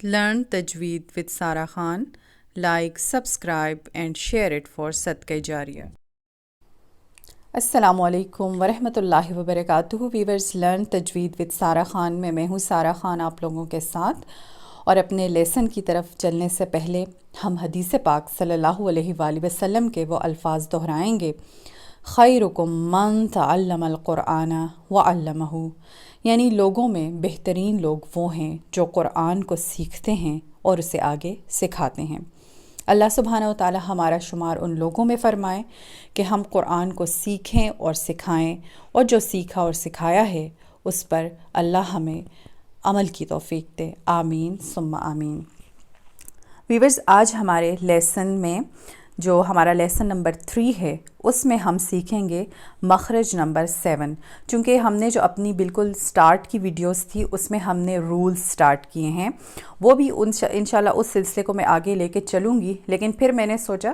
Learn Tajweed with Sara Khan. Like, subscribe and share it for Sadqa Jariyah. السلام علیکم ورحمۃ اللہ وبرکاتہ ویورز لرن تجوید ود سارہ خان میں ہوں سارہ خان آپ لوگوں کے ساتھ. اور اپنے لیسن کی طرف چلنے سے پہلے ہم حدیث پاک صلی اللہ علیہ وآلہ وسلم کے وہ الفاظ دہرائیں گے. خیرکم من تعلم القرآن وعلمہ، یعنی لوگوں میں بہترین لوگ وہ ہیں جو قرآن کو سیکھتے ہیں اور اسے آگے سکھاتے ہیں. اللہ سبحانہ و تعالی ہمارا شمار ان لوگوں میں فرمائے کہ ہم قرآن کو سیکھیں اور سکھائیں، اور جو سیکھا اور سکھایا ہے اس پر اللہ ہمیں عمل کی توفیق دے. آمین ثم آمین. ویورز، آج ہمارے لیسن میں جو ہمارا لیسن نمبر 3 ہے اس میں ہم سیکھیں گے مخرج نمبر 7. چونکہ ہم نے جو اپنی بالکل سٹارٹ کی ویڈیوز تھی اس میں ہم نے رولز سٹارٹ کیے ہیں، وہ بھی انشاءاللہ اس سلسلے کو میں آگے لے کے چلوں گی. لیکن پھر میں نے سوچا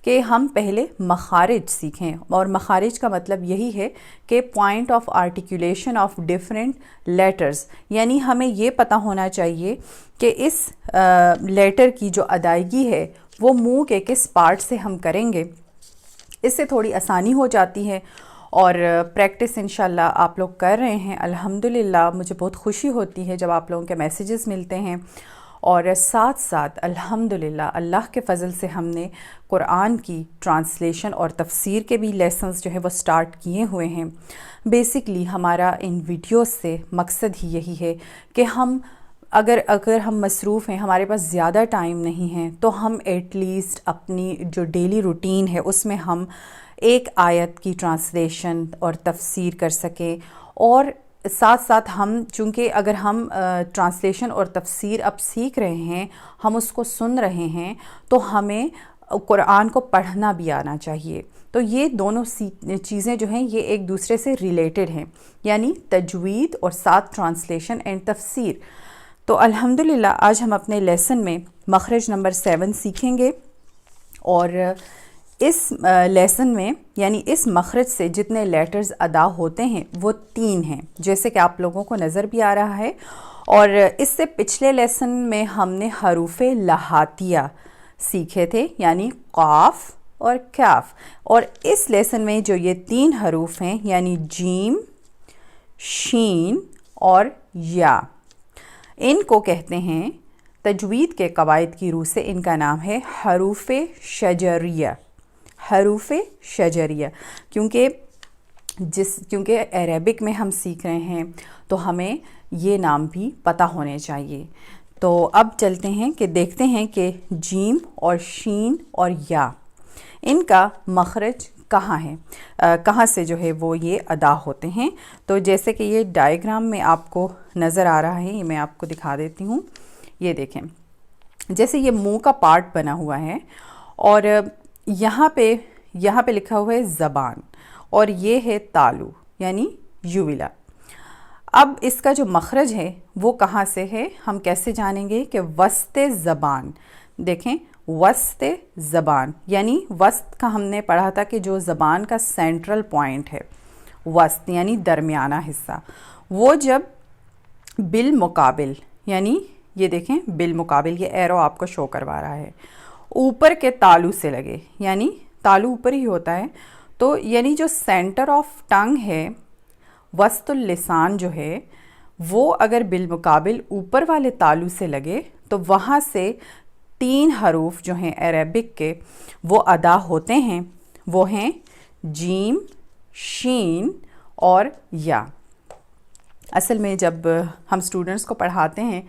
کہ ہم پہلے مخارج سیکھیں، اور مخارج کا مطلب یہی ہے کہ point of articulation of different letters, یعنی ہمیں یہ پتہ ہونا چاہیے کہ اس لیٹر کی جو ادائیگی ہے وہ منہ کے کس پارٹ سے ہم کریں گے. اس سے تھوڑی آسانی ہو جاتی ہے، اور پریکٹس انشاءاللہ آپ لوگ کر رہے ہیں. الحمدللہ مجھے بہت خوشی ہوتی ہے جب آپ لوگوں کے میسیجز ملتے ہیں، اور ساتھ ساتھ الحمدللہ اللہ کے فضل سے ہم نے قرآن کی ٹرانسلیشن اور تفسیر کے بھی لیسنز جو ہے وہ سٹارٹ کیے ہوئے ہیں. بیسکلی ہمارا ان ویڈیوز سے مقصد ہی یہی ہے کہ ہم اگر ہم مصروف ہیں، ہمارے پاس زیادہ ٹائم نہیں ہے، تو ہم ایٹ لیسٹ اپنی جو ڈیلی روٹین ہے اس میں ہم ایک آیت کی ٹرانسلیشن اور تفسیر کر سکیں. اور ساتھ ساتھ ہم چونکہ اگر ہم ٹرانسلیشن اور تفسیر اب سیکھ رہے ہیں، ہم اس کو سن رہے ہیں، تو ہمیں قرآن کو پڑھنا بھی آنا چاہیے. تو یہ دونوں چیزیں جو ہیں یہ ایک دوسرے سے ریلیٹڈ ہیں، یعنی تجوید اور ساتھ ٹرانسلیشن اینڈ تفسیر. تو الحمدللہ آج ہم اپنے لیسن میں مخرج نمبر 7 سیکھیں گے. اور اس لیسن میں یعنی اس مخرج سے جتنے لیٹرز ادا ہوتے ہیں وہ 3 ہیں، جیسے کہ آپ لوگوں کو نظر بھی آ رہا ہے. اور اس سے پچھلے لیسن میں ہم نے حروف لہاتیہ سیکھے تھے، یعنی قاف اور کاف. اور اس لیسن میں جو یہ 3 حروف ہیں یعنی جیم، شین اور یا، ان کو کہتے ہیں تجوید کے قواعد کی روح سے ان کا نام ہے حروف شجریہ. حروف شجریہ کیونکہ عربک میں ہم سیکھ رہے ہیں تو ہمیں یہ نام بھی پتہ ہونے چاہیے. تو اب چلتے ہیں کہ دیکھتے ہیں کہ جیم اور شین اور یا ان کا مخرج کہاں ہے، کہاں سے جو ہے وہ یہ ادا ہوتے ہیں. تو جیسے کہ یہ ڈائیگرام میں آپ کو نظر آ رہا ہے، یہ میں آپ کو دکھا دیتی ہوں. یہ دیکھیں، جیسے یہ منہ کا پارٹ بنا ہوا ہے، اور یہاں پہ لکھا ہوا ہے زبان، اور یہ ہے تالو یعنی یوویلا. اب اس کا جو مخرج ہے وہ کہاں سے ہے، ہم کیسے جانیں گے کہ وسط زبان. دیکھیں، وسط زبان یعنی وسط کا ہم نے پڑھا تھا کہ جو زبان کا سینٹرل پوائنٹ ہے، وسط یعنی درمیانہ حصہ، وہ جب بالمقابل، یعنی یہ دیکھیں بالمقابل، یہ ایرو آپ کو شو کروا رہا ہے، اوپر کے تالو سے لگے، یعنی تالو اوپر ہی ہوتا ہے. تو یعنی جو سینٹر آف ٹنگ ہے، وسط اللسان جو ہے، وہ اگر بالمقابل اوپر والے تالو سے لگے تو وہاں سے 3 حروف جو ہیں عربک کے وہ ادا ہوتے ہیں. وہ ہیں جیم، شین اور یا. اصل میں جب ہم سٹوڈنٹس کو پڑھاتے ہیں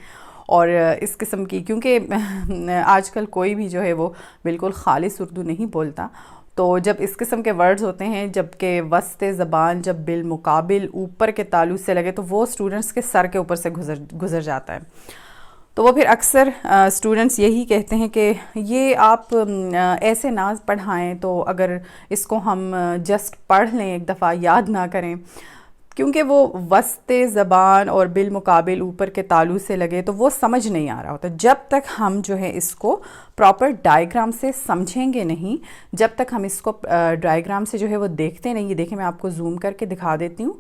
اور اس قسم کی، کیونکہ آج کل کوئی بھی جو ہے وہ بالکل خالص اردو نہیں بولتا، تو جب اس قسم کے ورڈز ہوتے ہیں، جب کہ وسط زبان جب بالمقابل اوپر کے تالو سے لگے، تو وہ سٹوڈنٹس کے سر کے اوپر سے گزر جاتا ہے. تو وہ پھر اکثر اسٹوڈنٹس یہی کہتے ہیں کہ یہ آپ ایسے نہ پڑھائیں، تو اگر اس کو ہم جسٹ پڑھ لیں ایک دفعہ، یاد نہ کریں، کیونکہ وہ وسط زبان اور بالمقابل اوپر کے تالو سے لگے تو وہ سمجھ نہیں آ رہا ہوتا. جب تک ہم جو ہے اس کو پراپر ڈائیگرام سے سمجھیں گے نہیں، جب تک ہم اس کو ڈائیگرام سے جو ہے وہ دیکھتے نہیں. یہ دیکھیں، میں آپ کو زوم کر کے دکھا دیتی ہوں.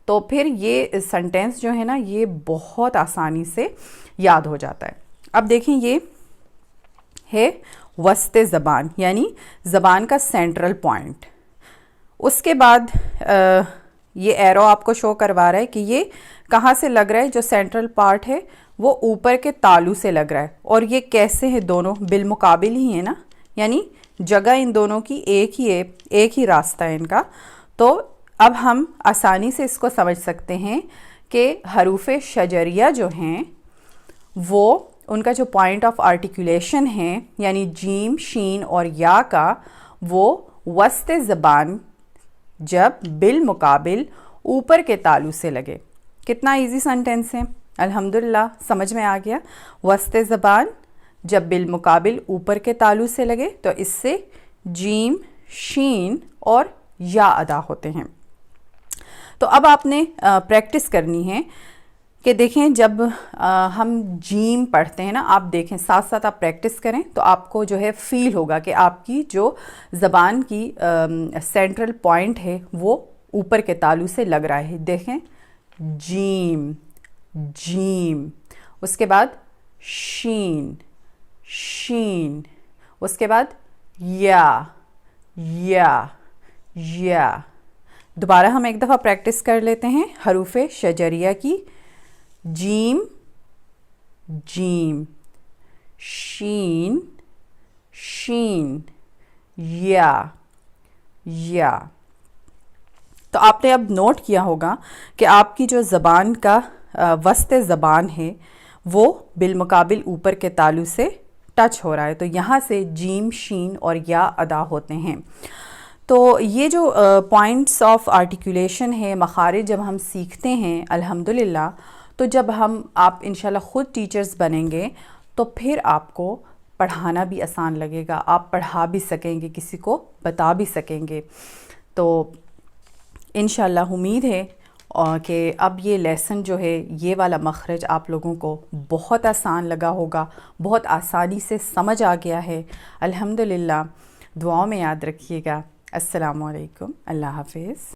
تو پھر یہ سنٹینس جو ہے نا، یہ بہت آسانی سے یاد ہو جاتا ہے. اب دیکھیں یہ ہے وسط زبان یعنی زبان کا سینٹرل پوائنٹ. اس کے بعد یہ ایرو آپ کو شو کروا رہا ہے کہ یہ کہاں سے لگ رہا ہے. جو سینٹرل پارٹ ہے وہ اوپر کے تالو سے لگ رہا ہے. اور یہ کیسے ہیں دونوں بالمقابل ہی ہیں نا, یعنی جگہ ان دونوں کی ایک ہی راستہ ہے ان کا. تو اب ہم آسانی سے اس کو سمجھ سکتے ہیں کہ حروف شجریہ جو ہیں وہ ان کا جو پوائنٹ آف آرٹیکولیشن ہے یعنی جیم شین اور یا کا, وہ وسط زبان جب بالمقابل اوپر کے تالو سے لگے. کتنا ایزی سنٹینس ہے, الحمدللہ سمجھ میں آ گیا. وسط زبان جب بالمقابل اوپر کے تالو سے لگے تو اس سے جیم شین اور یا ادا ہوتے ہیں. تو اب آپ نے پریکٹس کرنی ہے کہ دیکھیں جب ہم جیم پڑھتے ہیں نا, آپ دیکھیں ساتھ ساتھ آپ پریکٹس کریں تو آپ کو جو ہے فیل ہوگا کہ آپ کی جو زبان کی سینٹرل پوائنٹ ہے وہ اوپر کے تالو سے لگ رہا ہے. دیکھیں جیم جیم, اس کے بعد شین شین, اس کے بعد یا یا. دوبارہ ہم ایک دفعہ پریکٹس کر لیتے ہیں حروف شجریہ کی. جیم جیم, شین شین, یا. تو آپ نے اب نوٹ کیا ہوگا کہ آپ کی جو زبان کا وسط زبان ہے وہ بالمقابل اوپر کے تالو سے ٹچ ہو رہا ہے. تو یہاں سے جیم شین اور یا ادا ہوتے ہیں. تو یہ جو پوائنٹس آف آرٹیکولیشن ہے, مخارج جب ہم سیکھتے ہیں الحمدللہ, تو جب آپ انشاءاللہ خود ٹیچرز بنیں گے تو پھر آپ کو پڑھانا بھی آسان لگے گا, آپ پڑھا بھی سکیں گے, کسی کو بتا بھی سکیں گے. تو انشاءاللہ امید ہے کہ اب یہ لیسن جو ہے یہ والا مخرج آپ لوگوں کو بہت آسان لگا ہوگا, بہت آسانی سے سمجھ آ گیا ہے الحمدللہ. دعاؤں میں یاد رکھیے گا. السلام علیکم, اللہ حافظ.